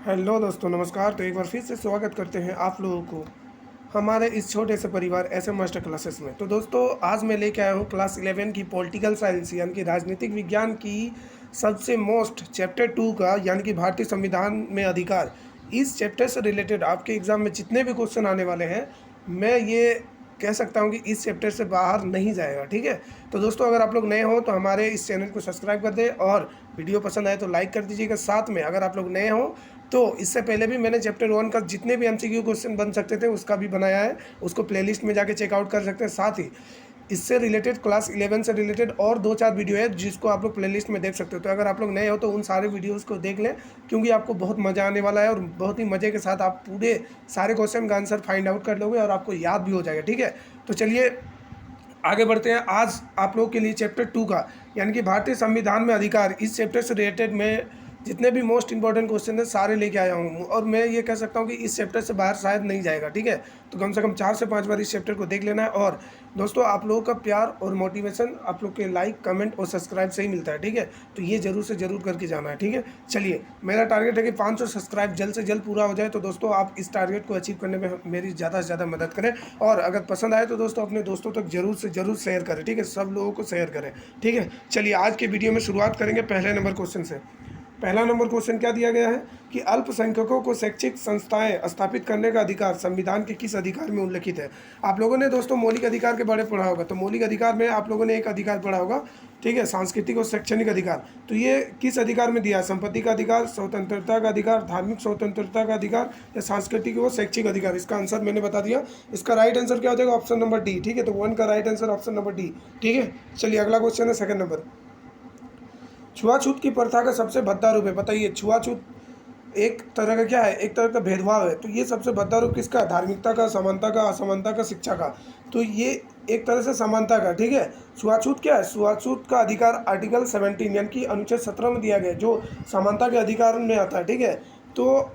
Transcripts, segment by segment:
Hello दोस्तों, नमस्कार। तो एक बार फिर से स्वागत करते हैं आप लोगों को हमारे इस छोटे से परिवार ऐसे मास्टर क्लासेस में। तो दोस्तों, आज मैं लेके आया हूँ क्लास 11 की पॉलिटिकल साइंस यानी कि राजनीतिक विज्ञान की सबसे मोस्ट चैप्टर 2 का, यानी कि भारतीय संविधान में अधिकार। इस चैप्टर से रिलेटेड आपके एग्ज़ाम में जितने भी क्वेश्चन आने वाले हैं, मैं ये कह सकता हूँ कि इस चैप्टर से बाहर नहीं जाएगा। ठीक है। तो दोस्तों, अगर आप लोग नए हो तो हमारे इस चैनल को सब्सक्राइब कर दें और वीडियो पसंद आए तो लाइक कर दीजिएगा। साथ में अगर आप लोग नए हो तो इससे पहले भी मैंने चैप्टर 1 का जितने भी एमसीक्यू क्वेश्चन बन सकते थे उसका भी बनाया है, उसको प्लेलिस्ट में जाके चेकआउट कर सकते हैं। साथ ही इससे रिलेटेड क्लास 11 से रिलेटेड और 2-4 वीडियो है जिसको आप लोग प्लेलिस्ट में देख सकते हो। तो अगर आप लोग नए हो तो उन सारे वीडियोज़ को देख लें, क्योंकि आपको बहुत मज़ा आने वाला है और बहुत ही मज़े के साथ आप पूरे सारे क्वेश्चन का आंसर फाइंड आउट कर लोगे और आपको याद भी हो जाएगा। ठीक है। तो चलिए आगे बढ़ते हैं। आज आप लोगों के लिए चैप्टर 2 का, यानी कि भारतीय संविधान में अधिकार, इस चैप्टर से रिलेटेड मैं जितने भी मोस्ट इंपॉर्टेंट क्वेश्चन है सारे लेके आया हूँ और मैं ये कह सकता हूँ कि इस चैप्टर से बाहर शायद नहीं जाएगा। ठीक है। तो कम से कम 4 से 5 बार इस चैप्टर को देख लेना है। और दोस्तों, आप लोगों का प्यार और मोटिवेशन आप लोग के लाइक, कमेंट और सब्सक्राइब से ही मिलता है। ठीक है। तो ये जरूर से जरूर करके जाना है। ठीक है। चलिए, मेरा टारगेट है कि 500 सब्सक्राइब जल्द से जल्द पूरा हो जाए। तो दोस्तों, आप इस टारगेट को अचीव करने में मेरी ज़्यादा से ज़्यादा मदद करें और अगर पसंद आए तो दोस्तों अपने दोस्तों तक जरूर से जरूर शेयर करें। ठीक है। सब लोगों को शेयर करें। ठीक है। चलिए, आज के वीडियो में शुरुआत करेंगे पहले नंबर क्वेश्चन से। पहला नंबर क्वेश्चन क्या दिया गया है कि अल्पसंख्यकों को शैक्षिक संस्थाएं स्थापित करने का अधिकार संविधान के किस अधिकार में उल्लिखित है। आप लोगों ने दोस्तों मौलिक अधिकार के बारे में पढ़ा होगा। तो मौलिक अधिकार में आप लोगों ने एक अधिकार पढ़ा होगा, ठीक है, सांस्कृतिक और शैक्षणिक अधिकार। तो ये किस अधिकार में दिया है? संपत्ति का अधिकार, स्वतंत्रता का अधिकार, धार्मिक स्वतंत्रता का अधिकार या सांस्कृतिक व शैक्षिक अधिकार। इसका आंसर मैंने बता दिया। इसका राइट आंसर क्या हो जाएगा? Option number D. ठीक है। तो 1 का right answer option number D. ठीक है। चलिए, अगला क्वेश्चन है सेकंड नंबर। छुआछूत की प्रथा का सबसे भद्दा रूप है। बताइए, छुआछूत एक तरह का क्या है? एक तरह का भेदभाव है। तो ये सबसे भद्दा रूप किसका? धार्मिकता का, समानता का, असमानता का, शिक्षा का। तो ये एक तरह से समानता का। ठीक है। छुआछूत क्या है? छुआछूत का अधिकार आर्टिकल 17 यानी कि अनुच्छेद 17 में दिया गया है, जो समानता के अधिकार में आता है। ठीक है। तो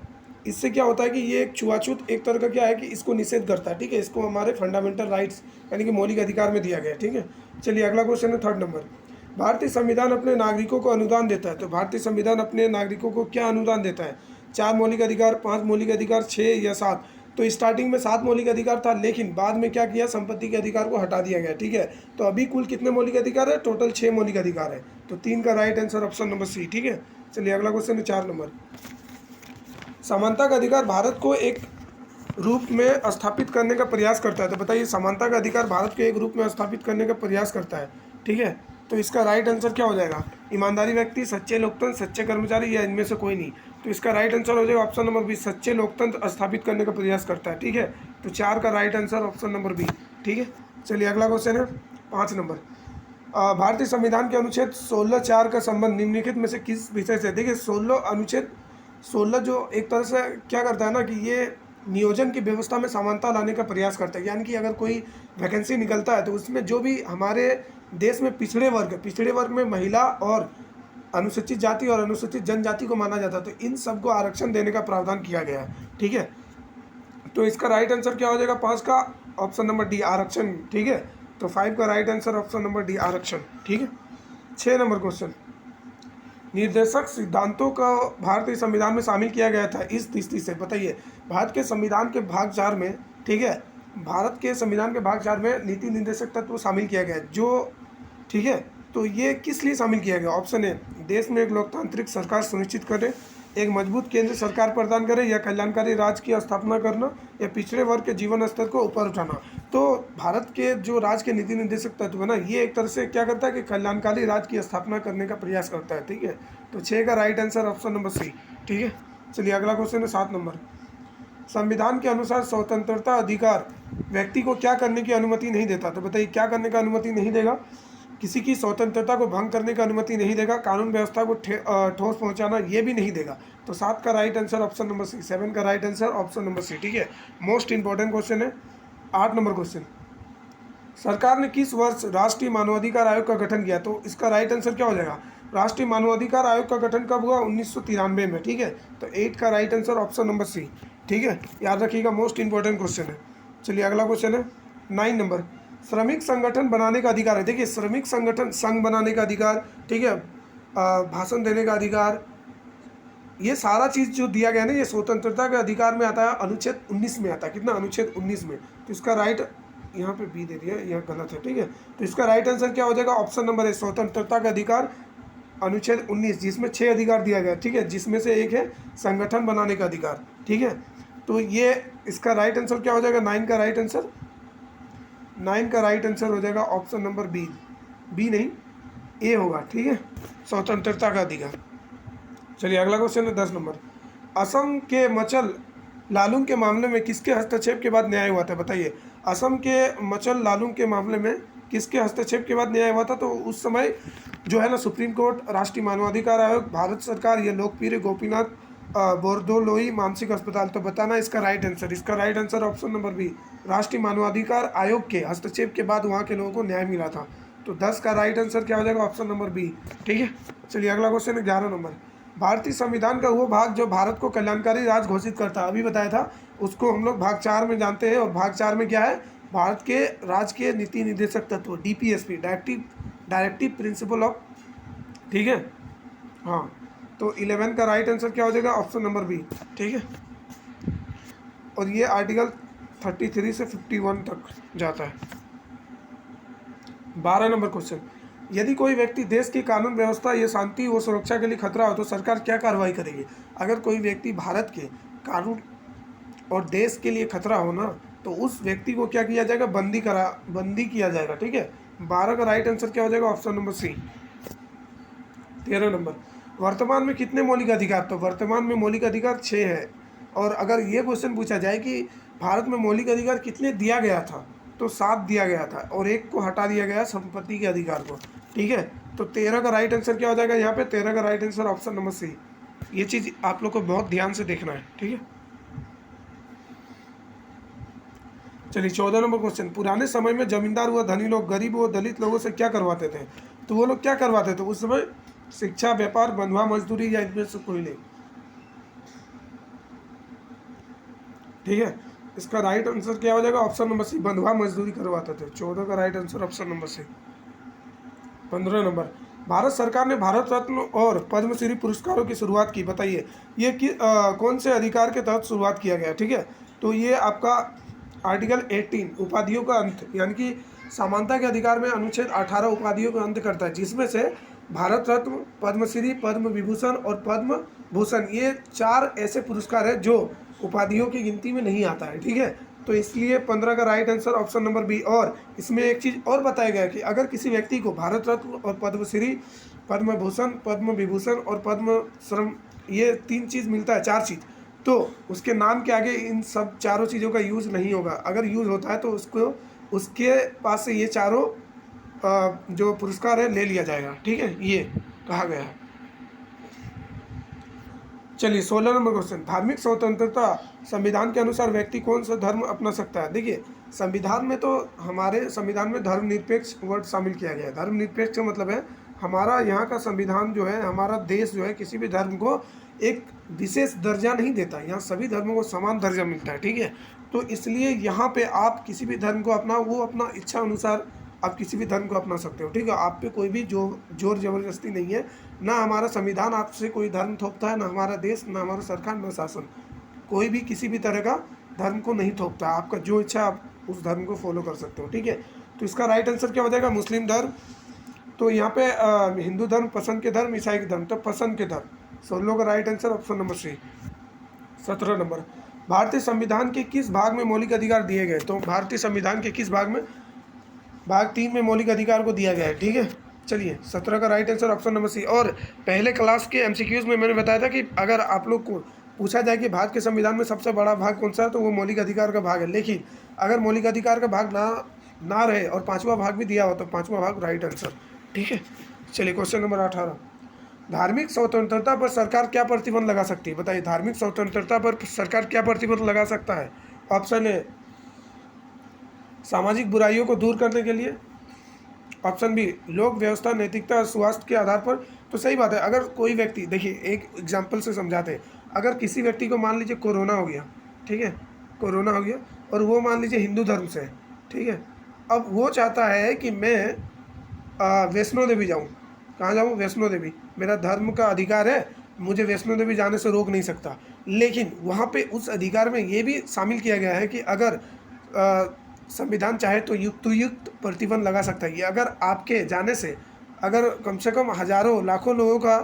इससे क्या होता है कि ये छुआछूत एक तरह का क्या है कि इसको निषेध करता है। ठीक है। इसको हमारे फंडामेंटल राइट्स यानी कि मौलिक अधिकार में दिया गया है। ठीक है। चलिए, अगला क्वेश्चन है थर्ड नंबर। भारतीय संविधान अपने नागरिकों को अनुदान देता है। तो भारतीय संविधान अपने नागरिकों को क्या अनुदान देता है? 4 मौलिक अधिकार, 5 मौलिक अधिकार, 6 या 7? तो स्टार्टिंग में 7 मौलिक अधिकार था, लेकिन बाद में क्या किया? संपत्ति के अधिकार को हटा दिया गया। ठीक है। तो अभी कुल कितने मौलिक अधिकार है? टोटल 6 मौलिक अधिकार है। तो 3 का right answer option number C. ठीक है। चलिए, अगला क्वेश्चन है 4 नंबर। समानता का अधिकार भारत को एक रूप में स्थापित करने का प्रयास करता है। तो बताइए, समानता का अधिकार भारत को एक रूप में स्थापित करने का प्रयास करता है। ठीक है। तो इसका राइट आंसर क्या हो जाएगा? ईमानदारी व्यक्ति, सच्चे लोकतंत्र, सच्चे कर्मचारी या इनमें से कोई नहीं। तो इसका राइट आंसर हो जाएगा ऑप्शन नंबर बी, सच्चे लोकतंत्र स्थापित करने का प्रयास करता है। ठीक है। तो 4 का right answer option number B. ठीक है। चलिए, अगला क्वेश्चन है 5 नंबर। भारतीय संविधान के अनुच्छेद 16(4) का संबंध निम्नलिखित में से किस विषय से? देखिए, 16 जो एक तरह से क्या करता है ना कि ये नियोजन की व्यवस्था में समानता लाने का प्रयास करता है। यानी कि अगर कोई वैकेंसी निकलता है तो उसमें जो भी हमारे देश में पिछड़े वर्ग में महिला और अनुसूचित जाति और अनुसूचित जनजाति को माना जाता है, तो इन सबको आरक्षण देने का प्रावधान किया गया है। ठीक है। तो इसका राइट आंसर क्या हो जाएगा? 5 का ऑप्शन नंबर डी, आरक्षण। ठीक है। तो 5 का right answer option number D, आरक्षण। ठीक है। 6 नंबर क्वेश्चन। निर्देशक सिद्धांतों का भारतीय संविधान में शामिल किया गया था इस दृष्टि से। बताइए, भारत के संविधान के भाग 4 में, ठीक है, भारत के संविधान के भाग 4 में नीति निर्देशक तत्व शामिल किया गया है जो, ठीक है, तो ये किस लिए शामिल किया गया? ऑप्शन ए, देश में एक लोकतांत्रिक सरकार सुनिश्चित करे, एक मजबूत केंद्र सरकार प्रदान करे, या कल्याणकारी राज्य की स्थापना करना, या पिछड़े वर्ग के जीवन स्तर को ऊपर उठाना। तो भारत के जो राज्य के नीति निर्देशक तत्व है ना, ये एक तरह से क्या करता है कि कल्याणकारी राज्य की स्थापना करने का प्रयास करता है। ठीक है। तो 6 का right answer option number C. ठीक है। चलिए, अगला क्वेश्चन है 7 नंबर। संविधान के अनुसार स्वतंत्रता अधिकार व्यक्ति को क्या करने की अनुमति नहीं देता? तो बताइए, क्या करने का अनुमति नहीं देगा? किसी की स्वतंत्रता को भंग करने की अनुमति नहीं देगा, कानून व्यवस्था को ठोस पहुंचाना ये भी नहीं देगा। तो 7 का right answer option number C, 7 का right answer option number C. ठीक है। मोस्ट इंपॉर्टेंट क्वेश्चन है 8 नंबर क्वेश्चन। सरकार ने किस वर्ष राष्ट्रीय मानवाधिकार आयोग का गठन किया? तो इसका राइट आंसर क्या हो जाएगा? राष्ट्रीय मानवाधिकार आयोग का गठन कब हुआ? 1993 में। ठीक है। तो 8 का right answer option number C. ठीक है। याद रखिएगा, मोस्ट इंपॉर्टेंट क्वेश्चन है। चलिए, अगला क्वेश्चन है 9 नंबर। श्रमिक संगठन बनाने का अधिकार है। देखिए, श्रमिक संगठन संघ बनाने का अधिकार, ठीक है, भाषण देने का अधिकार, ये सारा चीज़ जो दिया गया ना, ये स्वतंत्रता के अधिकार में आता है, अनुच्छेद 19 में आता है। कितना? अनुच्छेद 19 में। तो इसका राइट यहाँ पे बी दे दिया, यह गलत है, ठीक है। तो इसका राइट आंसर क्या हो जाएगा? ऑप्शन नंबर ए, स्वतंत्रता का अधिकार, अनुच्छेद 19, जिसमें 6 अधिकार दिया गया, ठीक है, जिसमें से एक है संगठन बनाने का अधिकार, ठीक है। तो ये इसका राइट आंसर क्या हो जाएगा? 9 का राइट आंसर, 9 का राइट आंसर हो जाएगा ऑप्शन नंबर बी, बी नहीं ए होगा, ठीक है, स्वतंत्रता का अधिकार। चलिए अगला क्वेश्चन है 10 नंबर। असम के मचल लालूंग के मामले में किसके हस्तक्षेप के बाद न्याय हुआ था? बताइए। असम के मचल लालूंग के मामले में किसके हस्तक्षेप के बाद न्याय हुआ था? तो उस समय जो है ना, सुप्रीम कोर्ट, राष्ट्रीय मानवाधिकार आयोग, भारत सरकार, ये लोकप्रिय गोपीनाथ बोरदोलोई मानसिक अस्पताल। तो बताना इसका राइट आंसर। इसका right answer option number B, राष्ट्रीय मानवाधिकार आयोग के हस्तक्षेप के बाद वहाँ के लोगों को न्याय मिला था। तो 10 का राइट आंसर क्या हो जाएगा? ऑप्शन नंबर बी, ठीक है। चलिए अगला क्वेश्चन है 11 नंबर। भारतीय संविधान का वो भाग जो भारत को कल्याणकारी राज्य घोषित करता है, अभी बताया था, उसको हम लोग भाग 4 में जानते हैं। और भाग 4 में क्या है? भारत के राज्य के नीति निर्देशक तत्व, डीपीएसपी, डायरेक्टिव प्रिंसिपल ऑफ, ठीक है, हाँ। तो 11 का राइट आंसर क्या हो जाएगा? ऑप्शन नंबर बी, ठीक है। और ये आर्टिकल 33 से 51 तक जाता है। 12 नंबर क्वेश्चन। यदि कोई व्यक्ति देश की कानून व्यवस्था या शांति व सुरक्षा के लिए खतरा हो तो सरकार क्या कार्रवाई करेगी? अगर कोई व्यक्ति भारत के कानून और देश के लिए खतरा हो ना, तो उस व्यक्ति को क्या किया जाएगा? बंदी किया जाएगा, ठीक है। 12 का राइट आंसर क्या हो जाएगा? Option number C. 13 नंबर। वर्तमान में कितने मौलिक अधिकार? तो वर्तमान में मौलिक अधिकार 6 है। और अगर ये क्वेश्चन पूछा जाए कि भारत में मौलिक अधिकार कितने दिया गया था, तो 7 दिया गया था, और एक को हटा दिया गया, संपत्ति के अधिकार को, ठीक है। तो 13 का राइट आंसर क्या हो जाएगा? यहाँ पे 13 का right answer option number C. ये चीज़ आप लोग को बहुत ध्यान से देखना है, ठीक है। चलिए 14 नंबर क्वेश्चन। पुराने समय में जमींदार व धनी लोग गरीब व दलित लोगों से क्या करवाते थे? तो वो लोग क्या करवाते थे उस समय? शिक्षा, व्यापार, बंधुआ मजदूरी, या इनमें से कोई नहीं, ठीक है। इसका राइट आंसर क्या हो जाएगा? ऑप्शन नंबर सी, बंधुआ मजदूरी करवाते थे। 14 का right answer option number C. 15 number. Bharat सरकार ने भारत रत्न और पद्मश्री पुरस्कारों की शुरुआत की, बताइए। ये कौन से अधिकार के तहत शुरुआत किया गया, ठीक है। तो ये आपका आर्टिकल 18 उपाधियों का अंत, यानी कि समानता के अधिकार में अनुच्छेद 18 उपाधियों का अंत करता है, जिसमें से भारत रत्न, पद्मश्री, पद्म विभूषण और पद्म भूषण, ये 4 ऐसे पुरस्कार है जो उपाधियों की गिनती में नहीं आता है, ठीक है। तो इसलिए 15 का right answer option number B. और इसमें एक चीज़ और बताया गया कि अगर किसी व्यक्ति को भारत रत्न और पद्मश्री, पद्म भूषण, पद्म विभूषण और पद्म श्रम, ये 3 चीज़ मिलता है, 4 चीज़, तो उसके नाम के आगे इन सब चारों चीज़ों का यूज़ नहीं होगा। अगर यूज़ होता है तो उसको, उसके पास से ये चारों जो पुरस्कार है ले लिया जाएगा, ठीक है, ये कहा गया है। चलिए 16 नंबर क्वेश्चन। धार्मिक स्वतंत्रता, संविधान के अनुसार व्यक्ति कौन सा धर्म अपना सकता है? देखिए, संविधान में तो, हमारे संविधान में धर्मनिरपेक्ष वर्ड शामिल किया गया है। धर्मनिरपेक्ष का मतलब है, हमारा यहाँ का संविधान जो है, हमारा देश जो है, किसी भी धर्म को एक विशेष दर्जा नहीं देता। यहाँ सभी धर्मों को समान दर्जा मिलता है, ठीक है। तो इसलिए यहाँ पे आप किसी भी धर्म को अपना, वो अपना इच्छा अनुसार आप किसी भी धर्म को अपना सकते हो, ठीक है। आप पे कोई भी जोर जबरदस्ती नहीं है। ना हमारा संविधान आपसे कोई धर्म थोपता है, ना हमारा देश, ना हमारा सरकार, ना शासन, कोई भी किसी भी तरह का धर्म को नहीं थोपता। आपका जो इच्छा, आप उस धर्म को फॉलो कर सकते हो, ठीक है। तो इसका राइट आंसर क्या हो जाएगा? मुस्लिम धर्म। तो यहाँ पे हिंदू धर्म, पसंद के धर्म, ईसाई के धर्म, तो पसंद के धर्म। 16 का right answer option number C. 17 number. भारतीय संविधान के किस भाग में मौलिक अधिकार दिए गए? तो भारतीय संविधान के किस भाग में? भाग 3 में मौलिक अधिकार को दिया गया है, ठीक है। चलिए 17 का right answer option number C. और पहले क्लास के एमसीक्यूज़ में मैंने बताया था कि अगर आप लोग को पूछा जाए कि भारत के संविधान में सबसे बड़ा भाग कौन सा है, तो वो मौलिक अधिकार का भाग है। लेकिन अगर मौलिक अधिकार का भाग ना रहे और 5वां भाग भी दिया हो, तो 5वां भाग राइट आंसर, ठीक है। चलिए क्वेश्चन नंबर 18। धार्मिक स्वतंत्रता पर सरकार क्या प्रतिबंध लगा सकती है? बताइए, धार्मिक स्वतंत्रता पर सरकार क्या प्रतिबंध लगा सकता है? ऑप्शन ए, सामाजिक बुराइयों को दूर करने के लिए। ऑप्शन बी, लोक व्यवस्था, नैतिकता, स्वास्थ्य के आधार पर। तो सही बात है। अगर कोई व्यक्ति, देखिए एक एग्जांपल से समझाते हैं। अगर किसी व्यक्ति को मान लीजिए कोरोना हो गया, ठीक है, कोरोना हो गया, और वो मान लीजिए हिंदू धर्म से है, ठीक है। अब वो चाहता है कि मैं वैष्णो देवी जाऊँ। कहाँ जाऊँ? वैष्णो देवी, मेरा धर्म का अधिकार है, मुझे वैष्णो देवी जाने से रोक नहीं सकता। लेकिन वहाँ पे उस अधिकार में ये भी शामिल किया गया है कि अगर संविधान चाहे तो युक्त प्रतिबंध लगा सकता है। ये अगर आपके जाने से अगर कम से कम हज़ारों लाखों लोगों का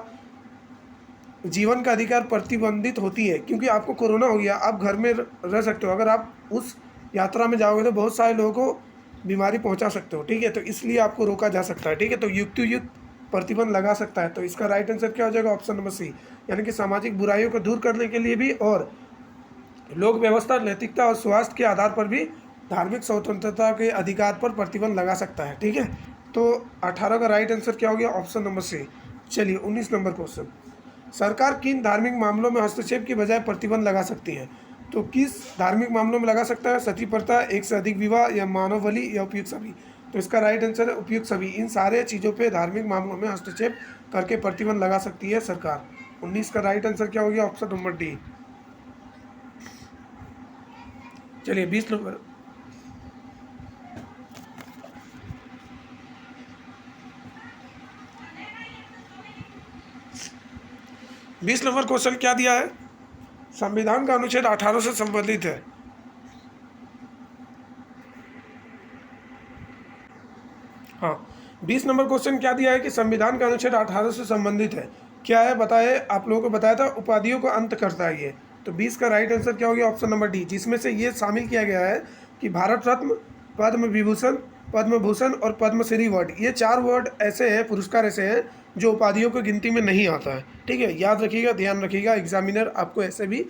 जीवन का अधिकार प्रतिबंधित होती है, क्योंकि आपको कोरोना हो गया, आप घर में रह सकते हो, अगर आप उस यात्रा में जाओगे तो बहुत सारे लोगों को बीमारी पहुंचा सकते हो, ठीक है, तो इसलिए आपको रोका जा सकता है, ठीक है, तो युक्त प्रतिबंध लगा सकता है। तो इसका राइट आंसर क्या हो जाएगा? ऑप्शन नंबर सी, यानी कि सामाजिक बुराइयों को दूर करने के लिए भी और लोक व्यवस्था, नैतिकता और स्वास्थ्य के आधार पर भी धार्मिक स्वतंत्रता के अधिकार पर प्रतिबंध लगा सकता है, ठीक है। तो 18 का राइट आंसर क्या हो गया? Option number C. चलिए 19 नंबर क्वेश्चन, सरकार किन धार्मिक मामलों में हस्तक्षेप की बजाय प्रतिबंध लगा सकती है? तो किस धार्मिक मामलों में लगा सकता है? सती प्रथा, एक से अधिक विवाह, या मानव बलि, या उपयुक्त सभी? तो इसका राइट आंसर है उपयुक्त सभी। इन सारे चीज़ों पे धार्मिक मामलों में हस्तक्षेप करके प्रतिबंध लगा सकती है सरकार। 19 का राइट आंसर क्या हो गया? Option number D. चलिए 20 नंबर, 20 नंबर क्वेश्चन क्या दिया है? संविधान का अनुच्छेद 18 से संबंधित है। हाँ, 20 नंबर क्वेश्चन क्या दिया है कि संविधान का अनुच्छेद 18 से संबंधित है। क्या है बताए? आप लोगों को बताया था उपाधियों को अंत करता है ये। तो 20 का राइट आंसर क्या हो गया? ऑप्शन नंबर डी, जिसमें से ये शामिल किया गया है कि भारत रत्न, पद्म विभूषण, पद्म भूषण और पद्मश्री वर्ड, ये 4 वर्ड ऐसे हैं, पुरस्कार ऐसे हैं जो उपाधियों की गिनती में नहीं आता है, ठीक है, याद रखिएगा, ध्यान रखिएगा, एग्जामिनर आपको ऐसे भी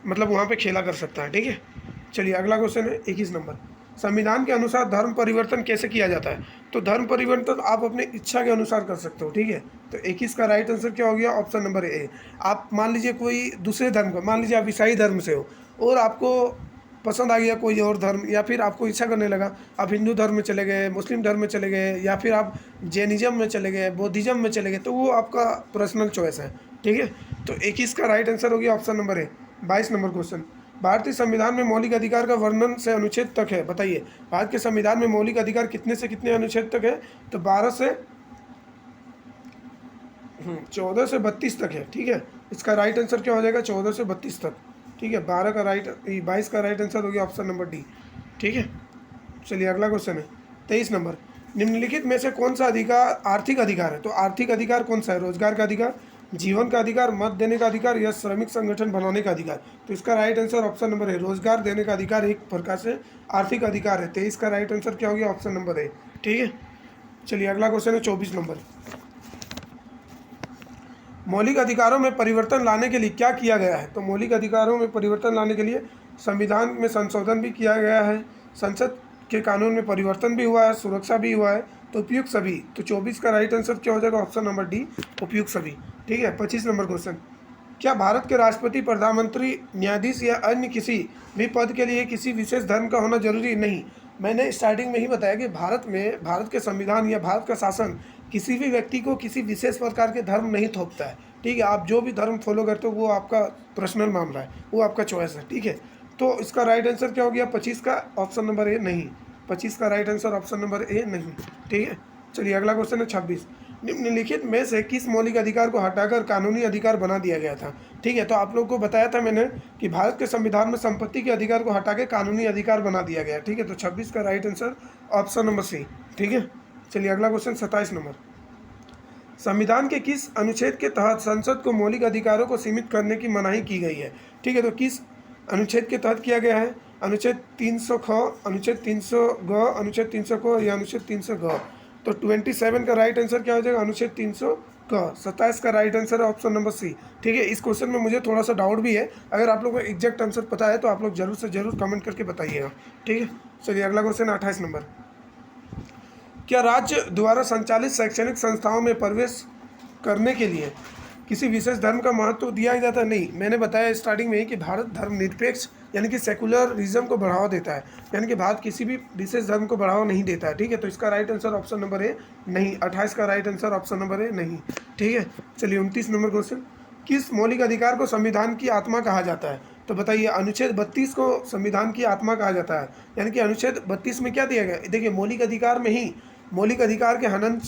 मतलब वहाँ पे खेला कर सकता है, ठीक है। चलिए अगला क्वेश्चन है 21 नंबर, संविधान के अनुसार धर्म परिवर्तन कैसे किया जाता है? तो धर्म परिवर्तन आप अपने इच्छा के अनुसार कर सकते हो, ठीक है। तो 21 का राइट आंसर क्या हो गया? Option number A. आप मान लीजिए कोई दूसरे धर्म का, मान लीजिए आप ईसाई धर्म से हो और आपको पसंद आ गया कोई और धर्म, या फिर आपको इच्छा करने लगा, आप हिंदू धर्म में चले गए, मुस्लिम धर्म में चले गए, या फिर आप जैनिज्म में चले गए, बौद्धिज्म में चले गए, तो वो आपका पर्सनल चॉइस है, ठीक है। तो 21 का राइट आंसर हो गया option number A. 22 number question, भारतीय संविधान में मौलिक अधिकार का वर्णन से अनुच्छेद तक है, बताइए भारत के संविधान में मौलिक अधिकार कितने से कितने अनुच्छेद तक है? तो 12 से 14 से 32 तक है, ठीक है। इसका राइट आंसर क्या हो जाएगा? 14 से 32 तक, ठीक है। 22 का राइट आंसर हो गया ऑप्शन नंबर डी, ठीक है। चलिए अगला क्वेश्चन है 23 नंबर, निम्नलिखित में से कौन सा अधिकार आर्थिक अधिकार है? तो आर्थिक अधिकार कौन सा है? रोजगार का अधिकार, जीवन का अधिकार, मत देने का अधिकार, या श्रमिक संगठन बनाने का अधिकार? तो इसका राइट आंसर ऑप्शन नंबर है, रोजगार देने का अधिकार एक प्रकार से आर्थिक अधिकार है। 23 का राइट आंसर क्या हो गया? ऑप्शन नंबर है, ठीक है। चलिए अगला क्वेश्चन है 24 नंबर, मौलिक अधिकारों में परिवर्तन लाने के लिए क्या किया गया है? तो मौलिक अधिकारों में परिवर्तन लाने के लिए संविधान में संशोधन भी किया गया है, संसद के कानून में परिवर्तन भी हुआ है, सुरक्षा भी हुआ है, तो उपयुक्त सभी। तो 24 का राइट आंसर क्या हो जाएगा? ऑप्शन नंबर डी, उपयुक्त सभी, ठीक है। 25 नंबर क्वेश्चन, क्या भारत के राष्ट्रपति, प्रधानमंत्री, न्यायाधीश या अन्य किसी भी पद के लिए किसी विशेष धर्म का होना जरूरी नहीं? मैंने स्टार्टिंग में ही बताया कि भारत में, भारत के संविधान या भारत का शासन किसी भी व्यक्ति को किसी विशेष प्रकार के धर्म नहीं थोपता है, ठीक है। आप जो भी धर्म फॉलो करते हो वो आपका पर्सनल मामला है, वो आपका चॉइस है, ठीक है। तो इसका राइट आंसर क्या हो गया? 25 का ऑप्शन नंबर ए नहीं, 25 का right answer option number A नहीं, ठीक है। चलिए अगला क्वेश्चन है 26, निम्नलिखित में से किस मौलिक अधिकार को हटाकर कानूनी अधिकार बना दिया गया था? ठीक है, तो आप लोगों को बताया था मैंने कि भारत के संविधान में संपत्ति के अधिकार को हटा के कानूनी अधिकार बना दिया गया, ठीक है। तो 26 का right answer option number C, ठीक है। चलिए अगला क्वेश्चन 27 नंबर, संविधान के किस अनुच्छेद के तहत संसद को मौलिक अधिकारों को सीमित करने की मनाही की गई है? ठीक है, तो किस अनुच्छेद के तहत किया गया है? अनुच्छेद 300 ख, अनुच्छेद 300 ग, अनुच्छेद 300 को, या अनुच्छेद 300 ग? तो 27 का राइट आंसर क्या हो जाएगा? अनुच्छेद 300 क। 27 का राइट आंसर है ऑप्शन नंबर सी, ठीक है। इस क्वेश्चन में मुझे थोड़ा सा डाउट भी है, अगर आप लोगों को एग्जैक्ट आंसर पता है तो आप लोग जरूर से जरूर कमेंट करके बताइएगा, ठीक है। चलिए अगला क्वेश्चन 28 नंबर, क्या राज्य द्वारा संचालित शैक्षणिक संस्थाओं में प्रवेश करने के लिए किसी विशेष धर्म का महत्व दिया जाता है? नहीं, मैंने बताया स्टार्टिंग में ही कि भारत धर्मनिरपेक्ष यानी कि सेकुलरिज्म को बढ़ावा देता है, यानी कि भारत किसी भी विशेष धर्म को बढ़ावा नहीं देता है, ठीक है। तो इसका right answer option number A नहीं, 28 का right answer option number A नहीं, ठीक है। चलिए 29 नंबर क्वेश्चन, किस मौलिक अधिकार को संविधान की आत्मा कहा जाता है? तो बताइए, अनुच्छेद 32 को संविधान की आत्मा कहा जाता है, यानी कि अनुच्छेद 32 में क्या दिया गया? देखिए, मौलिक अधिकार में ही मौलिक अधिकार के हनन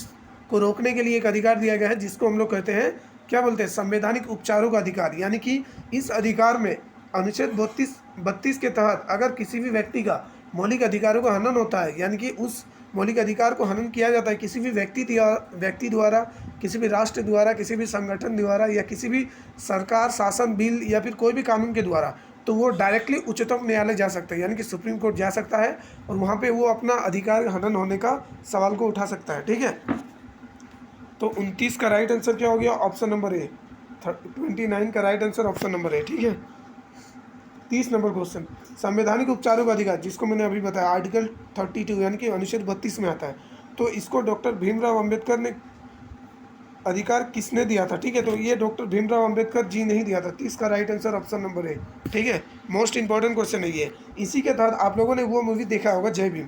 को रोकने के लिए एक अधिकार दिया गया है जिसको हम लोग कहते हैं क्या बोलते हैं, संवैधानिक उपचारों का अधिकार, यानी कि इस अधिकार में अनुच्छेद 32 के तहत अगर किसी भी व्यक्ति का मौलिक अधिकारों का हनन होता है, यानी कि उस मौलिक अधिकार को हनन किया जाता है किसी भी व्यक्ति द्वारा, किसी भी राष्ट्र द्वारा, किसी भी संगठन द्वारा, या किसी भी सरकार, शासन, बिल या फिर कोई भी कानून के द्वारा, तो वो डायरेक्टली उच्चतम न्यायालय जा सकता है, यानी कि सुप्रीम कोर्ट जा सकता है और वहाँ पे वो अपना अधिकार हनन होने का सवाल को उठा सकता है। ठीक है, तो 29 का राइट आंसर क्या हो गया, ऑप्शन नंबर ए। 29 का right answer option number A. ठीक है, 30 नंबर क्वेश्चन, संवैधानिक उपचारों का अधिकार, जिसको मैंने अभी बताया आर्टिकल 32 यानी कि अनुच्छेद 32 में आता है, तो इसको डॉक्टर भीमराव अंबेडकर ने अधिकार किसने दिया था। ठीक है, तो ये डॉक्टर भीमराव अंबेडकर जी नहीं दिया था। 30 का right answer option number A. ठीक है, मोस्ट इंपॉर्टेंट क्वेश्चन है ये। इसी के तहत आप लोगों ने वो मूवी देखा होगा जय भीम।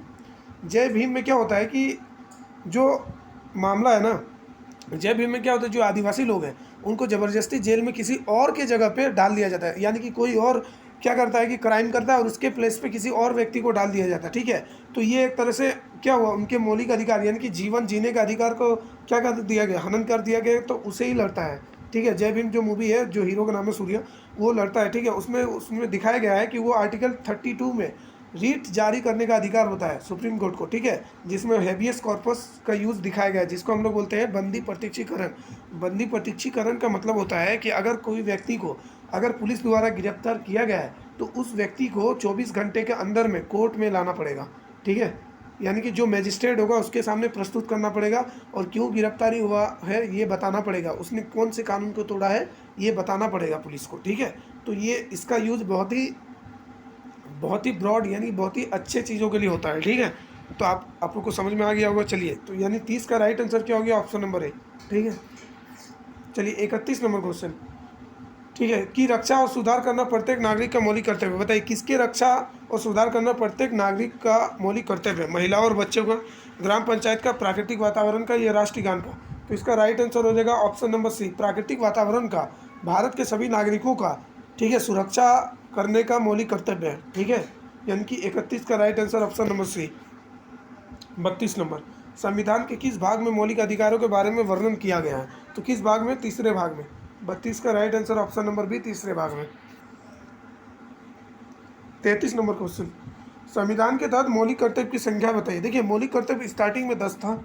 जय भीम में क्या होता है कि जो मामला है ना, जय भीम में क्या होता है, जो आदिवासी लोग हैं उनको ज़बरदस्ती जेल में किसी और के जगह पे डाल दिया जाता है, यानी कि कोई और क्या करता है कि क्राइम करता है और उसके प्लेस पे किसी और व्यक्ति को डाल दिया जाता है। ठीक है, तो ये एक तरह से क्या हुआ, उनके मौलिक अधिकार यानी कि जीवन जीने का अधिकार को क्या कर दिया गया, हनन कर दिया गया, तो उसे ही लड़ता है। ठीक है, जय भीम जो मूवी है, जो हीरो का नाम है सूर्या, वो लड़ता है। ठीक है, उसमें दिखाया गया है कि वो आर्टिकल 32 में रीट जारी करने का अधिकार होता है सुप्रीम कोर्ट को। ठीक है, जिसमें हेबियस कॉर्पस का यूज़ दिखाया गया है, जिसको हम लोग बोलते हैं बंदी प्रत्यक्षीकरण। बंदी प्रत्यक्षीकरण का मतलब होता है कि अगर कोई व्यक्ति को अगर पुलिस द्वारा गिरफ्तार किया गया है तो उस व्यक्ति को 24 घंटे के अंदर में कोर्ट में लाना पड़ेगा। ठीक है, यानी कि जो मजिस्ट्रेट होगा उसके सामने प्रस्तुत करना पड़ेगा और क्यों गिरफ्तारी हुआ है ये बताना पड़ेगा, उसने कौन से कानून को तोड़ा है ये बताना पड़ेगा पुलिस को। ठीक है, तो ये इसका यूज़ बहुत ही ब्रॉड यानी बहुत ही अच्छे चीज़ों के लिए होता है। ठीक है, तो आप लोग को समझ में आ गया होगा। चलिए, तो यानी 30 का राइट आंसर क्या हो गया, ऑप्शन नंबर ए। ठीक है, चलिए 31 नंबर क्वेश्चन। ठीक है, कि रक्षा और सुधार करना प्रत्येक नागरिक का मौलिक कर्तव्य। बताइए किसके रक्षा और सुधार करना प्रत्येक नागरिक का मौलिक कर्तव्य है, महिलाओं और बच्चों का, ग्राम पंचायत का, प्राकृतिक वातावरण का, या राष्ट्रीय गान का। तो इसका राइट आंसर हो जाएगा ऑप्शन नंबर सी, प्राकृतिक वातावरण का भारत के सभी नागरिकों का, ठीक है, सुरक्षा करने का मौलिक कर्तव्य है। ठीक है, यानी कि 31 का right answer option number C. 32 number, संविधान के किस भाग में मौलिक अधिकारों के बारे में वर्णन किया गया है। तो किस भाग में, तीसरे भाग में। 32 का right answer option number B, तीसरे भाग में। 33 नंबर क्वेश्चन, संविधान के तहत मौलिक कर्तव्य की संख्या बताइए। देखिए, मौलिक कर्तव्य स्टार्टिंग में 10 था।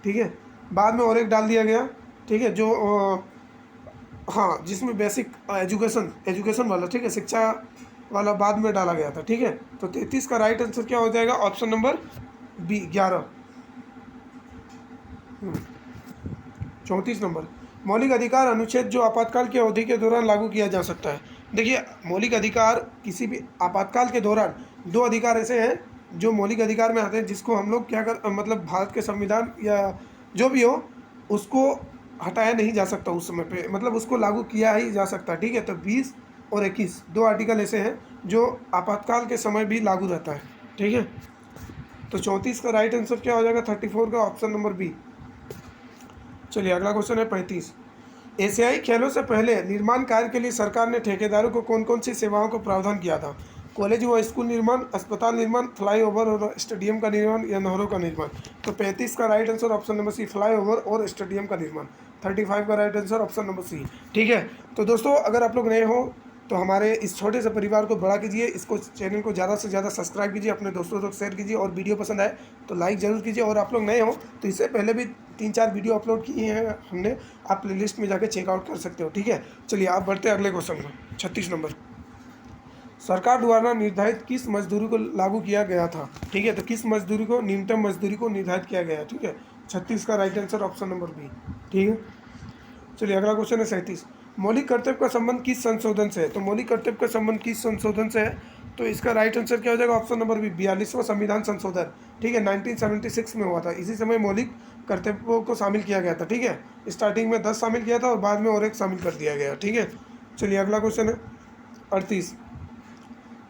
ठीक है, बाद में और एक डाल दिया गया। ठीक है, जो हाँ, जिसमें बेसिक एजुकेशन वाला, ठीक है, शिक्षा वाला बाद में डाला गया था। ठीक है, तो 33 का राइट आंसर क्या हो जाएगा, ऑप्शन नंबर बी, 11। 34 नंबर, मौलिक अधिकार अनुच्छेद जो आपातकाल की अवधि के दौरान लागू किया जा सकता है। देखिए, मौलिक अधिकार किसी भी आपातकाल के दौरान, दो अधिकार ऐसे हैं जो मौलिक अधिकार में आते हैं, जिसको हम लोग क्या कर मतलब भारत के संविधान या जो भी हो उसको हटाया नहीं जा सकता उस समय पे, मतलब उसको लागू किया ही जा सकता है। ठीक है, तो 20 और 21 दो आर्टिकल ऐसे हैं जो आपातकाल के समय भी लागू रहता है। ठीक है, तो 34 का राइट आंसर क्या हो जाएगा, 34 का ऑप्शन नंबर बी। चलिए, अगला क्वेश्चन है 35, एशियाई खेलों से पहले निर्माण कार्य के लिए सरकार ने ठेकेदारों को कौन कौन सी सेवाओं को प्रावधान किया था। कॉलेज व स्कूल निर्माण, अस्पताल निर्माण, फ्लाईओवर और स्टेडियम का निर्माण, या नहरों का निर्माण। तो 35 का right answer option number C, flyover और स्टेडियम का निर्माण। 35 का right answer option number C. ठीक है, तो दोस्तों अगर आप लोग नए हो तो हमारे इस छोटे से परिवार को बड़ा कीजिए, इसको चैनल को ज़्यादा से ज़्यादा सब्सक्राइब कीजिए, अपने दोस्तों तक शेयर कीजिए, और वीडियो पसंद आए तो लाइक ज़रूर कीजिए। और आप लोग नए हो तो इससे पहले भी 3-4 वीडियो अपलोड किए हैं हमने, आप प्लेलिस्ट में जाके चेकआउट कर सकते हो। ठीक है, चलिए आप बढ़ते हैं अगले क्वेश्चन में। 36 नंबर, सरकार द्वारा निर्धारित किस मजदूरी को लागू किया गया था। ठीक है, तो किस मजदूरी को, न्यूनतम मजदूरी को निर्धारित किया गया है। ठीक है, 36 का right answer option number B. ठीक है, चलिए अगला क्वेश्चन है 37, मौलिक कर्तव्य का संबंध किस संशोधन से है। तो मौलिक कर्तव्य का संबंध किस संशोधन से है, तो इसका राइट आंसर क्या हो जाएगा, ऑप्शन नंबर बी, 42वां संविधान संशोधन। ठीक है, 1976 में हुआ था। इसी समय मौलिक कर्तव्यों को शामिल किया गया था। ठीक है, स्टार्टिंग में 10 शामिल किया था और बाद में और एक शामिल कर दिया गया। ठीक है, चलिए अगला क्वेश्चन है 38,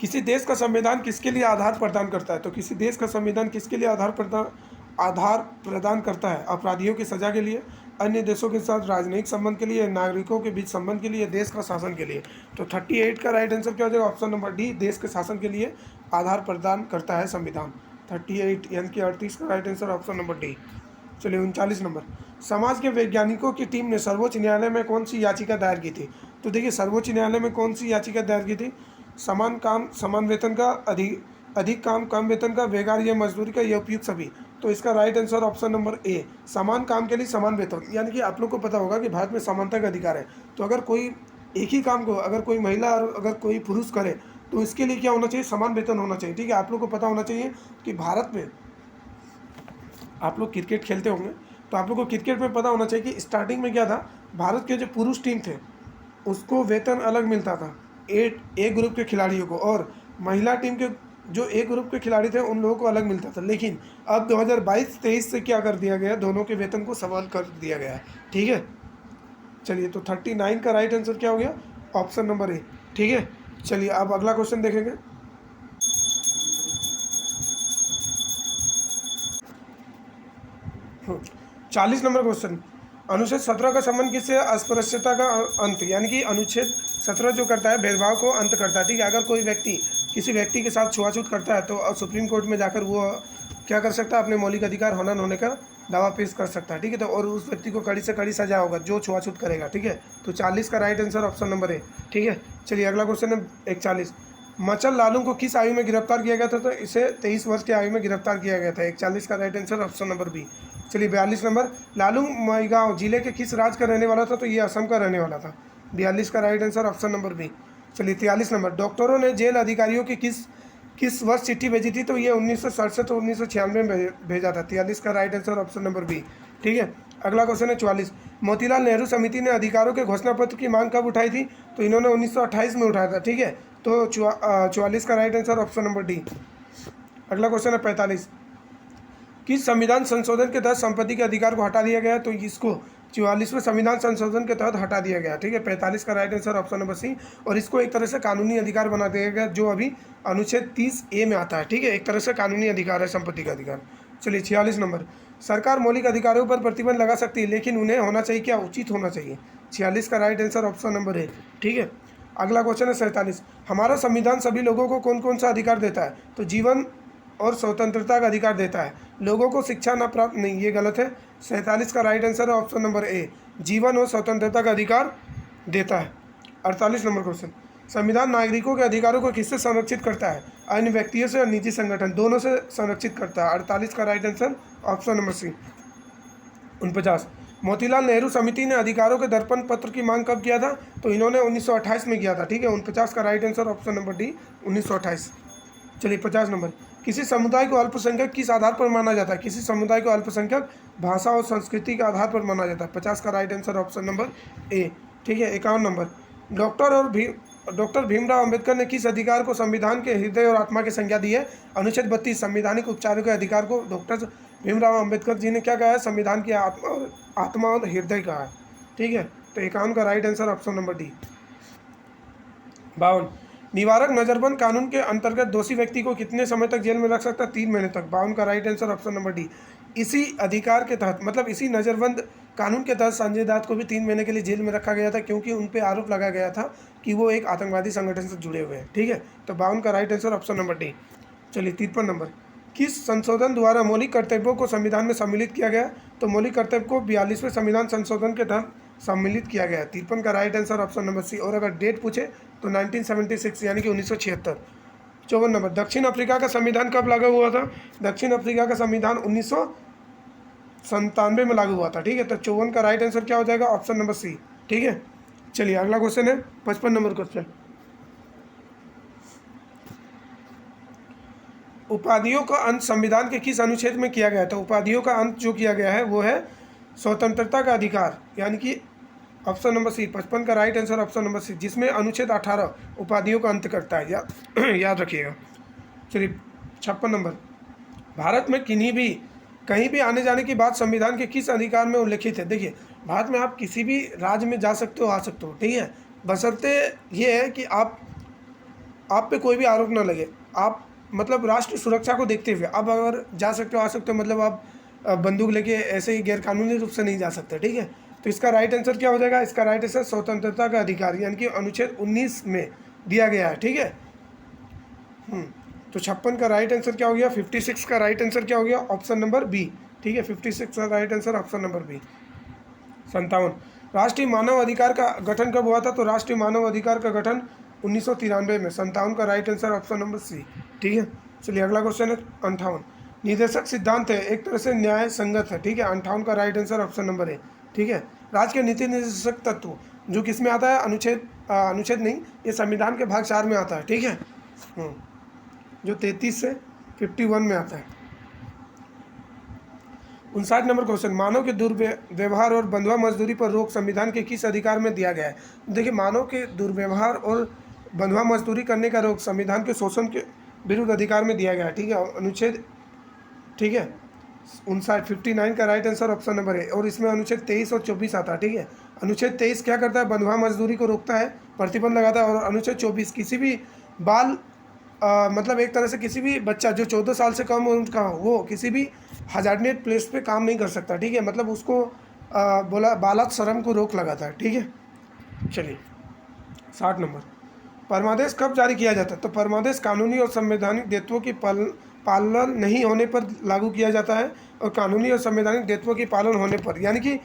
किसी देश का संविधान किसके लिए आधार प्रदान करता है। तो किसी देश का संविधान किसके लिए आधार प्रदान करता है, अपराधियों की सजा के लिए, अन्य देशों के साथ राजनयिक संबंध के लिए, नागरिकों के बीच संबंध के लिए, देश का शासन के लिए। तो 38 का राइट आंसर क्या हो जाएगा, ऑप्शन नंबर डी, देश के शासन के लिए आधार प्रदान करता है संविधान। 38 यानी कि 38 का right answer option number D. चलिए 39 नंबर, समाज के वैज्ञानिकों की टीम ने सर्वोच्च न्यायालय में कौन सी याचिका दायर की थी? तो देखिए सर्वोच्च न्यायालय में कौन सी याचिका दायर की थी? समान काम समान वेतन का, अधिक अधिक काम कम वेतन का, बेकार या मजदूरी का, या उपयुक्त सभी। तो इसका right answer option number A, समान काम के लिए समान वेतन। यानी कि आप लोग को पता होगा कि भारत में समानता का अधिकार है। तो अगर कोई एक ही काम को अगर कोई महिला और अगर कोई पुरुष करे तो इसके लिए क्या होना चाहिए? समान वेतन होना चाहिए। ठीक है, आप लोग को पता होना चाहिए कि भारत में, आप लोग क्रिकेट खेलते होंगे तो आप लोग को क्रिकेट में पता होना चाहिए कि स्टार्टिंग में क्या था, भारत के जो पुरुष टीम थे उसको वेतन अलग मिलता था ए ग्रुप के खिलाड़ियों को, और महिला टीम के जो ए ग्रुप के खिलाड़ी थे उन लोगों को अलग मिलता था। लेकिन अब 2022-23 से क्या कर दिया गया, दोनों के वेतन को समान कर दिया गया है। ठीक है, चलिए तो 39 का राइट आंसर क्या हो गया? Option number A. ठीक है, चलिए अब अगला क्वेश्चन देखेंगे। 40 नंबर क्वेश्चन, अनुच्छेद 17 का संबंध किससे? अस्पृश्यता का अंत, यानी कि अनुच्छेद 17 जो करता है भेदभाव को अंत करता है। ठीक है, अगर कोई व्यक्ति किसी व्यक्ति के साथ छुआछूत करता है तो सुप्रीम कोर्ट में जाकर वो क्या कर सकता है? अपने मौलिक अधिकार हनन होने का दावा पेश कर सकता है। ठीक है, तो और उस व्यक्ति को कड़ी से कड़ी सजा होगा जो छुआछूत करेगा। ठीक है, तो 40 का right answer option number A. ठीक है, चलिए अगला क्वेश्चन है 41, मचल लालू को किस आयु में गिरफ्तार किया गया था? तो इसे 23 वर्ष की आयु में गिरफ्तार किया गया था। 41 का right answer option number B. चलिए 42 नंबर, लालू माईगांव जिले के किस राज्य का रहने वाला था? तो ये असम का रहने वाला था। 42 का right answer option number B. चलिए 43 नंबर, डॉक्टरों ने जेल अधिकारियों की किस वर्ष चिट्ठी भेजी थी? तो ये 1967 और 1996 में भेजा था। 43 का right answer option number B. ठीक है, अगला क्वेश्चन है 44, मोतीलाल नेहरू समिति ने अधिकारों के घोषणा पत्र की मांग कब उठाई थी? तो इन्होंने 1928 में उठाया था। ठीक है, तो 44 का right answer option number D. अगला क्वेश्चन है 45, किस संविधान संशोधन के तहत संपत्ति के अधिकार को हटा दिया गया? तो इसको 44वें संविधान संशोधन के तहत हटा दिया गया। ठीक है, 45 का right answer option number C, और इसको एक तरह से कानूनी अधिकार बना दिया गया जो अभी अनुच्छेद 30A में आता है। ठीक है, एक तरह से कानूनी अधिकार है संपत्ति का अधिकार। चलिए 46 नंबर, सरकार मौलिक अधिकारों पर प्रतिबंध लगा सकती है लेकिन उन्हें होना चाहिए क्या? उचित होना चाहिए। 46 का right answer option number A. ठीक है, अगला क्वेश्चन है 47, हमारा संविधान सभी लोगों को कौन कौन सा अधिकार देता है? तो जीवन और स्वतंत्रता का अधिकार देता है, लोगों को शिक्षा न प्राप्त नहीं, ये गलत है। 47 का राइट आंसर है ऑप्शन नंबर ए, जीवन और स्वतंत्रता का अधिकार देता है। 48 नंबर क्वेश्चन, संविधान नागरिकों के अधिकारों को किससे संरक्षित करता है? अन्य व्यक्तियों से और निजी संगठन दोनों से संरक्षित करता है। 48 का right answer option number C. 49, Motilal Nehru समिति ने अधिकारों के दर्पण पत्र की मांग कब किया था? तो इन्होंने 1928 में किया था। ठीक है, 49 का right answer option number D, 1928। चलिए 50 नंबर, किसी समुदाय को अल्पसंख्यक किस आधार पर माना जाता है? किसी समुदाय को अल्पसंख्यक भाषा और संस्कृति के आधार पर माना जाता है। 50 का right answer option number A. ठीक है, 51 नंबर, डॉक्टर भीमराव अंबेडकर ने किस अधिकार को संविधान के हृदय और आत्मा की संज्ञा दी है? अनुच्छेद 32 संवैधानिक उपचारों के अधिकार को डॉक्टर भीमराव अंबेडकर जी ने क्या कहा है? संविधान की आत्मा और हृदय कहा है। ठीक है, तो 51 का right answer option number D. 52, निवारक नजरबंद कानून के अंतर्गत दोषी व्यक्ति को कितने समय तक जेल में रख सकता है? 3 महीने तक। 52 का right answer option number D. इसी अधिकार के तहत, मतलब इसी नजरबंद कानून के तहत संजय दत्त को भी 3 महीने के लिए जेल में रखा गया था क्योंकि उन पर आरोप लगाया गया था कि वो एक आतंकवादी संगठन से जुड़े हुए हैं। ठीक है, तो 52 का right answer option number D. चलिए 53 नंबर, किस संशोधन द्वारा मौलिक कर्तव्यों को संविधान में सम्मिलित किया गया? तो मौलिक कर्तव्य को 42वें संविधान संशोधन के तहत सम्मिलित किया गया। 53 का right answer option number C, और अगर डेट पूछे तो 1976 यानी कि 1976। 54 नंबर, दक्षिण अफ्रीका का संविधान कब लागू हुआ था? दक्षिण अफ्रीका का संविधान 1997 में लागू हुआ था। ठीक है, तो 54 का राइट आंसर क्या हो जाएगा? Option number C. ठीक है, चलिए अगला क्वेश्चन है 55 नंबर क्वेश्चन, उपाधियों का अंत संविधान के किस अनुच्छेद में किया गया? तो उपाधियों का अंत जो किया गया है वो है स्वतंत्रता का अधिकार, यानी कि ऑप्शन नंबर सी। 55 का right answer option number C, जिसमें अनुच्छेद 18 उपाधियों का अंत करता है, याद रखिएगा। चलिए 56 नंबर, भारत में कहीं भी आने जाने की बात संविधान के किस अधिकार में उल्लेखित है? देखिए, भारत में आप किसी भी राज्य में जा सकते हो, आ सकते हो। ठीक है, बशर्ते ये है कि आप पे कोई भी आरोप ना लगे, आप मतलब राष्ट्र सुरक्षा को देखते हुए अब अगर जा सकते हो, आ सकते हो, मतलब आप बंदूक लेके ऐसे ही गैरकानूनी रूप से नहीं जा सकते। ठीक है, तो इसका राइट आंसर क्या हो जाएगा? इसका राइट आंसर स्वतंत्रता का अधिकार, यानी कि अनुच्छेद 19 में दिया गया है। ठीक है, तो 56 का राइट आंसर क्या हो गया? 56 का राइट आंसर क्या हो गया? Option number B. ठीक है, 56 का right answer option number B. 57। राष्ट्रीय मानव अधिकार का गठन कब हुआ था? तो राष्ट्रीय मानव अधिकार का गठन 1993 में। 57 का right answer option number C. ठीक है, चलिए अगला क्वेश्चन है 58। निर्देशक सिद्धांत है, एक तरह से न्याय संगत है। ठीक है, 58 का right answer option number A. ठीक है, राज्य के नीति निर्देशक तत्व जो किस में आता है? अनुच्छेद नहीं, ये संविधान के भाग 4 में आता है। ठीक है, जो 33 से 51 में आता है। 59 नंबर क्वेश्चन, मानव के दुर्व्यवहार और बंधुआ मजदूरी पर रोक संविधान के किस अधिकार में दिया गया है? देखिए, मानव के दुर्व्यवहार और बंधुआ मजदूरी करने का रोक संविधान के शोषण के विरुद्ध अधिकार में दिया गया है। ठीक है, अनुच्छेद, ठीक है, 59 का राइट आंसर ऑप्शन नंबर है। और इसमें अनुच्छेद 23 और 24 आता है। ठीक है, अनुच्छेद 23 क्या करता है? बंधुआ मजदूरी को रोकता है, प्रतिबंध लगाता है। और अनुच्छेद 24 किसी भी बाल मतलब एक तरह से किसी भी बच्चा जो 14 साल से कम उम्र का हो, वो किसी भी हजारनेट प्लेस पे काम नहीं कर सकता। ठीक है, मतलब उसको बोला बालक श्रम को रोक लगाता है। ठीक है, चलिए 60 नंबर, परमादेश कब जारी किया जाता है? तो परमादेश कानूनी और संवैधानिक दायित्वों की पालन नहीं होने पर लागू किया जाता है, और कानूनी और संवैधानिक दायित्वों की पालन होने पर, यानी कि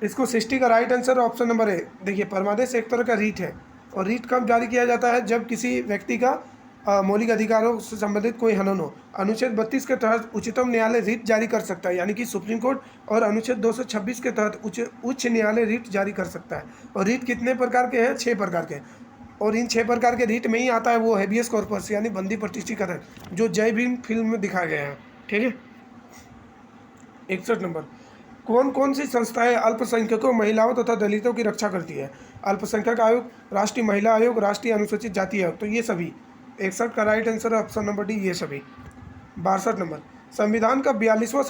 इसको 60 का right answer option number A. देखिए, परमादेश एक तरह का रीट है, और रीट कब जारी किया जाता है? जब किसी व्यक्ति का मौलिक अधिकारों से संबंधित कोई हनन हो। अनुच्छेद 32 के तहत उच्चतम न्यायालय रीट जारी कर सकता है, यानी कि सुप्रीम कोर्ट, और अनुच्छेद 226 के तहत उच्च न्यायालय रीट जारी कर सकता है। और रीट कितने प्रकार के हैं? 6 प्रकार के। और इन 6 प्रकार के रीट में ही आता है वो हेबियस कॉर्पस, यानी बंदी प्रतिष्ठीकरण, जो जय भीम फिल्म में दिखाया गया है। ठीक है, 61 नंबर, कौन कौन सी संस्थाएं अल्पसंख्यकों, महिलाओं तथा दलितों की रक्षा करती है? अल्पसंख्यक आयोग, राष्ट्रीय महिला आयोग, राष्ट्रीय अनुसूचित जाति आयोग, तो ये सभी। 61 का right answer option number D, ये सभी। 62 नंबर, संविधान का 42वां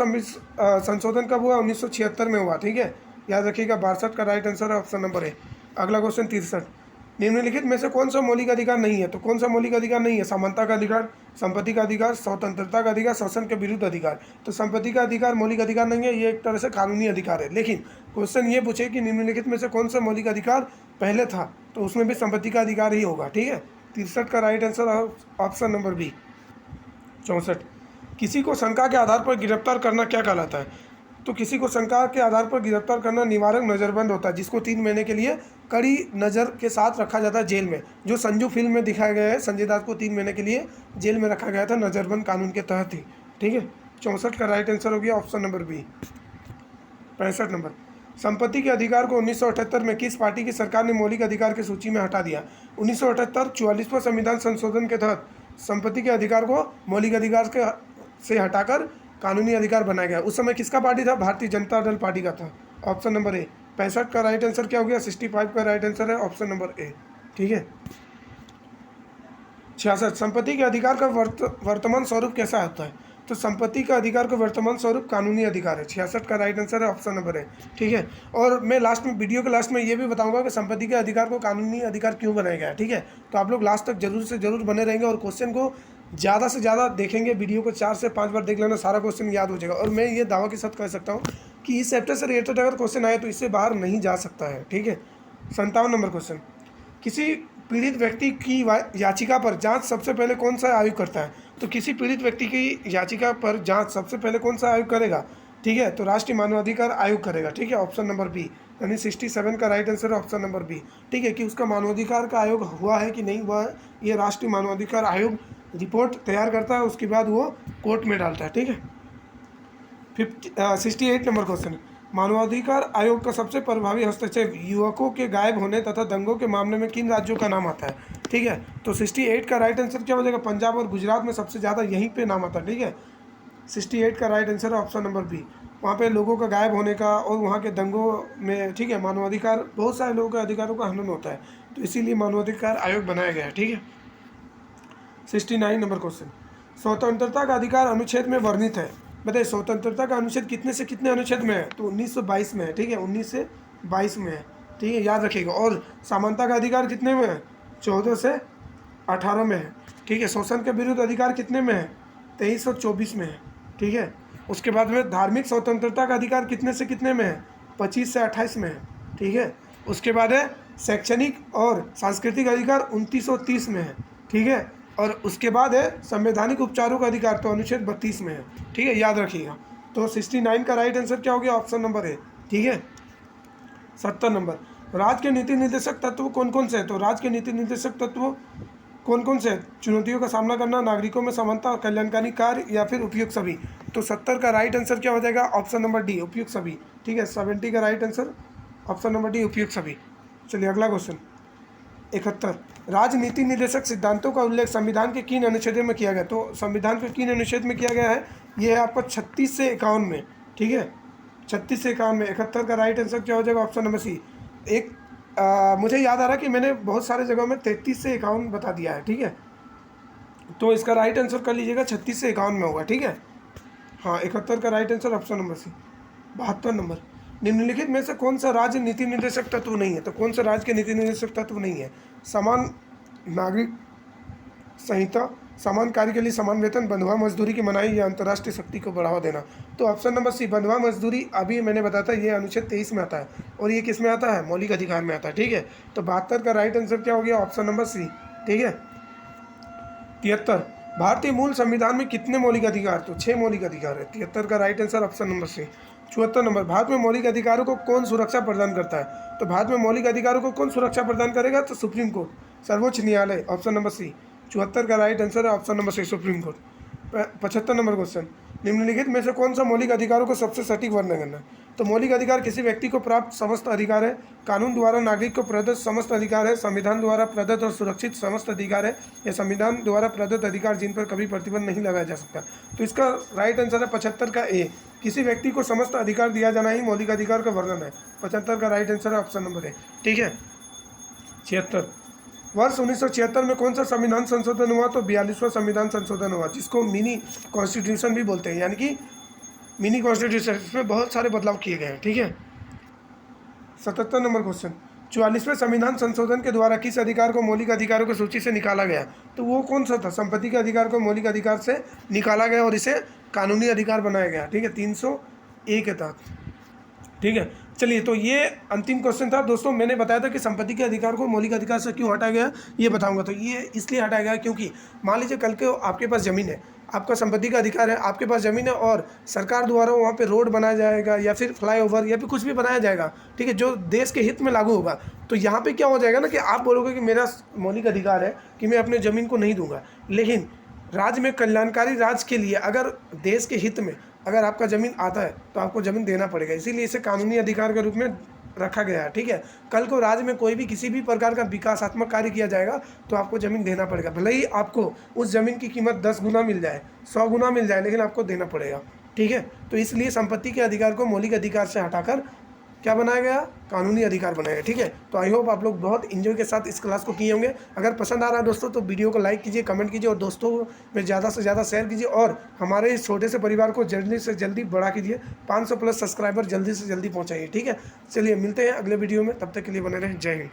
संशोधन कब हुआ? 1976 में हुआ। ठीक है, याद रखिएगा। 62 का right answer option number A. अगला क्वेश्चन 63, निम्नलिखित में से कौन सा मौलिक अधिकार नहीं है? तो कौन सा मौलिक अधिकार नहीं है? समानता का अधिकार, संपत्ति का अधिकार, स्वतंत्रता का अधिकार, शोषण के विरुद्ध अधिकार। तो संपत्ति का अधिकार मौलिक अधिकार नहीं है, ये एक तरह से कानूनी अधिकार है। लेकिन क्वेश्चन ये पूछे कि निम्नलिखित में से कौन सा मौलिक अधिकार पहले था, तो उसमें भी संपत्ति का अधिकार ही होगा। ठीक है, 63 का right answer option number B. 64, किसी को शंका के आधार पर गिरफ्तार करना क्या कहलाता है? तो किसी को शंका के आधार पर गिरफ्तार करना निवारक नज़रबंद होता है, जिसको 3 महीने के लिए कड़ी नज़र के साथ रखा जाता है जेल में। जो संजू फिल्म में दिखाया गया है, संजय दत्त को 3 महीने के लिए जेल में रखा गया था नज़रबंद कानून के तहत ही। ठीक है, 64 का राइट आंसर हो गया ऑप्शन नंबर बी। 65 नंबर, संपत्ति के अधिकार को 1978 में किस पार्टी की सरकार ने मौलिक अधिकार की सूची में हटा दिया? 1978 44वां संविधान संशोधन के तहत संपत्ति के अधिकार को मौलिक अधिकार से हटाकर कानूनी अधिकार बनाया गया। उस समय किसका पार्टी था? भारतीय जनता दल पार्टी का था। Option number A. 65 का राइट आंसर क्या हो गया? 65 का राइट आंसर है ऑप्शन नंबर ए। ठीक है, 66, संपत्ति के अधिकार का वर्तमान स्वरूप कैसा होता है? तो संपत्ति का अधिकार का वर्तमान स्वरूप कानूनी अधिकार है। 66 का राइट आंसर है ऑप्शन नंबर ए। ठीक है, और मैं लास्ट में, वीडियो के लास्ट में ये भी बताऊंगा कि संपत्ति के अधिकार को कानूनी अधिकार क्यों बनाया गया है। ठीक है, तो आप लोग लास्ट तक जरूर से जरूर बने रहेंगे, और क्वेश्चन को ज़्यादा से ज़्यादा देखेंगे। वीडियो को 4 से 5 बार देख लेना, सारा क्वेश्चन याद हो जाएगा। और मैं ये दावा के साथ कह सकता हूँ कि इस चैप्टर से रिलेटेड अगर क्वेश्चन आए तो इससे बाहर नहीं जा सकता है। ठीक है, 57 नंबर क्वेश्चन, किसी पीड़ित व्यक्ति की याचिका पर जांच सबसे पहले कौन सा आयोग करता है? तो किसी पीड़ित व्यक्ति की याचिका पर जांच सबसे पहले कौन सा आयोग करेगा? ठीक है, तो राष्ट्रीय मानवाधिकार आयोग करेगा। ठीक है, ऑप्शन नंबर बी, यानी 67 का right answer option number B. ठीक है, कि उसका मानवाधिकार का आयोग हुआ है कि नहीं हुआ है, ये राष्ट्रीय मानवाधिकार आयोग रिपोर्ट तैयार करता है, उसके बाद वो कोर्ट में डालता है। ठीक है, 68 नंबर क्वेश्चन, मानवाधिकार आयोग का सबसे प्रभावी हस्तक्षेप युवकों के गायब होने तथा दंगों के मामले में किन राज्यों का नाम आता है? ठीक है, तो 68 का राइट आंसर क्या हो जाएगा? पंजाब और गुजरात में सबसे ज़्यादा यहीं पे नाम आता है। ठीक है, 68 का राइट आंसर है ऑप्शन नंबर बी। वहाँ पे लोगों का गायब होने का और वहाँ के दंगों में, ठीक है, मानवाधिकार, बहुत सारे लोगों के अधिकारों का हनन होता है, तो इसीलिए मानवाधिकार आयोग बनाया गया है। ठीक है, 69 नंबर क्वेश्चन, स्वतंत्रता का अधिकार अनुच्छेद में वर्णित है। बताइए, स्वतंत्रता का अनुच्छेद कितने से कितने अनुच्छेद में है? तो 1922 में है। ठीक है, 19 से 22 में है। ठीक है, याद रखिएगा। और समानता का अधिकार कितने में है? 14 से 18 में है। ठीक है, शोषण के विरुद्ध अधिकार कितने में है? 23 और 24 में है। ठीक है, उसके बाद में धार्मिक स्वतंत्रता का अधिकार कितने से कितने में है? 25 से 28 में है। ठीक है, उसके बाद है शैक्षणिक और सांस्कृतिक अधिकार 29 और 30 में है। ठीक है, और उसके बाद है संवैधानिक उपचारों का अधिकार, तो अनुच्छेद 32 में है। ठीक है, याद रखिएगा। तो 69 का राइट आंसर क्या हो गया? Option number A. ठीक है, 70 नंबर, राज्य के नीति निर्देशक तत्व कौन कौन से हैं? तो राज्य के नीति निर्देशक तत्व कौन कौन से हैं? चुनौतियों का सामना करना, नागरिकों में समानता, कल्याणकारी कार्य या फिर उपयुक्त सभी। तो 70 का राइट आंसर क्या हो जाएगा? ऑप्शन नंबर डी, उपयुक्त सभी। ठीक है, 70 का right answer option number D, उपयुक्त सभी। चलिए अगला क्वेश्चन 71, राजनीति निर्देशक सिद्धांतों का उल्लेख संविधान के किन अनुच्छेदों में किया गया? तो संविधान के किन अनुच्छेद में किया गया है? ये है आपका 36 से 51 में। ठीक है, 36 से 51 में। 71 का राइट आंसर क्या हो जाएगा? Option number C. मुझे याद आ रहा है कि मैंने बहुत सारे जगहों में 33 से 51 बता दिया है। ठीक है, तो इसका राइट आंसर कर लीजिएगा 36 से 51 में होगा। ठीक है, हाँ, 71 का right answer option number C. 72 number, निम्नलिखित में से कौन सा राज्य नीति निर्देशक तत्व नहीं है? तो कौन सा राज्य के नीति निर्देशक तत्व नहीं है? समान नागरिक संहिता, समान कार्य के लिए समान वेतन, बंधुआ मजदूरी की मनाही या अंतर्राष्ट्रीय शक्ति को बढ़ावा देना। तो ऑप्शन नंबर सी, बंधुआ मजदूरी, अभी मैंने बताया था ये अनुच्छेद 23 में आता है और ये किस में आता है? मौलिक अधिकार में आता है। ठीक है, तो 72 का राइट आंसर क्या हो गया? Option number C. ठीक है, 73, भारतीय मूल संविधान में कितने मौलिक अधिकार? तो 6 मौलिक अधिकार है। 73 का right answer option number C. 74 number, Bharat में मौलिक अधिकारों को कौन सुरक्षा प्रदान करता है? तो भारत में मौलिक अधिकारों को कौन सुरक्षा प्रदान करेगा? तो सुप्रीम कोर्ट, सर्वोच्च न्यायालय, ऑप्शन नंबर सी। 74 का राइट आंसर है option number C, supreme court. 75 number question, निम्नलिखित में से कौन सा मौलिक अधिकारों को सबसे सटीक वर्णन करना है? तो मौलिक अधिकार किसी व्यक्ति को प्राप्त समस्त अधिकार है, कानून द्वारा नागरिक को प्रदत्त समस्त अधिकार है, संविधान द्वारा प्रदत्त और सुरक्षित समस्त अधिकार है, या संविधान द्वारा प्रदत्त अधिकार जिन पर कभी प्रतिबंध नहीं लगाया जा सकता। तो इसका राइट आंसर है 75 का ए, किसी व्यक्ति को समस्त अधिकार दिया जाना ही मौलिक अधिकार का वर्णन है। 75 का राइट आंसर है ऑप्शन नंबर ए। ठीक है, 76, वर्ष 1976 में कौन सा संविधान संशोधन हुआ? तो 42वां संविधान संशोधन हुआ, जिसको मिनी कॉन्स्टिट्यूशन भी बोलते हैं, यानी कि मिनी कॉन्स्टिट्यूशन। इसमें बहुत सारे बदलाव किए गए हैं। ठीक है, 77 नंबर क्वेश्चन, 44वें संविधान संशोधन के द्वारा किस अधिकार को मौलिक अधिकारों की सूची से निकाला गया? तो वो कौन सा था? संपत्ति के अधिकार को मौलिक अधिकार से निकाला गया और इसे कानूनी अधिकार बनाया गया। ठीक है, 301 के तहत। ठीक है, चलिए, तो ये अंतिम क्वेश्चन था दोस्तों। मैंने बताया था कि संपत्ति के अधिकार को मौलिक अधिकार से क्यों हटाया गया, ये बताऊंगा। तो ये इसलिए हटाया गया क्योंकि मान लीजिए कल के आपके पास ज़मीन है, आपका संपत्ति का अधिकार है, आपके पास ज़मीन है और सरकार द्वारा वहाँ पे रोड बनाया जाएगा या फिर फ्लाईओवर या फिर कुछ भी बनाया जाएगा, ठीक है, जो देश के हित में लागू होगा। तो यहाँ पे क्या हो जाएगा ना कि आप बोलोगे कि मेरा मौलिक अधिकार है कि मैं अपने ज़मीन को नहीं दूंगा, लेकिन राज्य में कल्याणकारी राज्य के लिए अगर देश के हित में अगर आपका ज़मीन आता है तो आपको ज़मीन देना पड़ेगा, इसीलिए इसे कानूनी अधिकार के रूप में रखा गया है। ठीक है, कल को राज्य में कोई भी किसी भी प्रकार का विकासात्मक कार्य किया जाएगा तो आपको ज़मीन देना पड़ेगा, भले ही आपको उस ज़मीन की कीमत 10 गुना मिल जाए, 100 गुना मिल जाए, लेकिन आपको देना पड़ेगा। ठीक है, तो इसलिए संपत्ति के अधिकार को मौलिक अधिकार से हटाकर क्या बनाया गया? कानूनी अधिकार बनाया गया। ठीक है, तो आई होप आप लोग बहुत इंजॉय के साथ इस क्लास को किए होंगे। अगर पसंद आ रहा है दोस्तों तो वीडियो को लाइक कीजिए, कमेंट कीजिए और दोस्तों में ज़्यादा से ज़्यादा शेयर कीजिए और हमारे इस छोटे से परिवार को जल्दी से जल्दी बड़ा कीजिए। 500 प्लस सब्सक्राइबर जल्दी से जल्दी पहुँचाइए। ठीक है, चलिए मिलते हैं अगले वीडियो में, तब तक के लिए बने रहें। जय हिंद।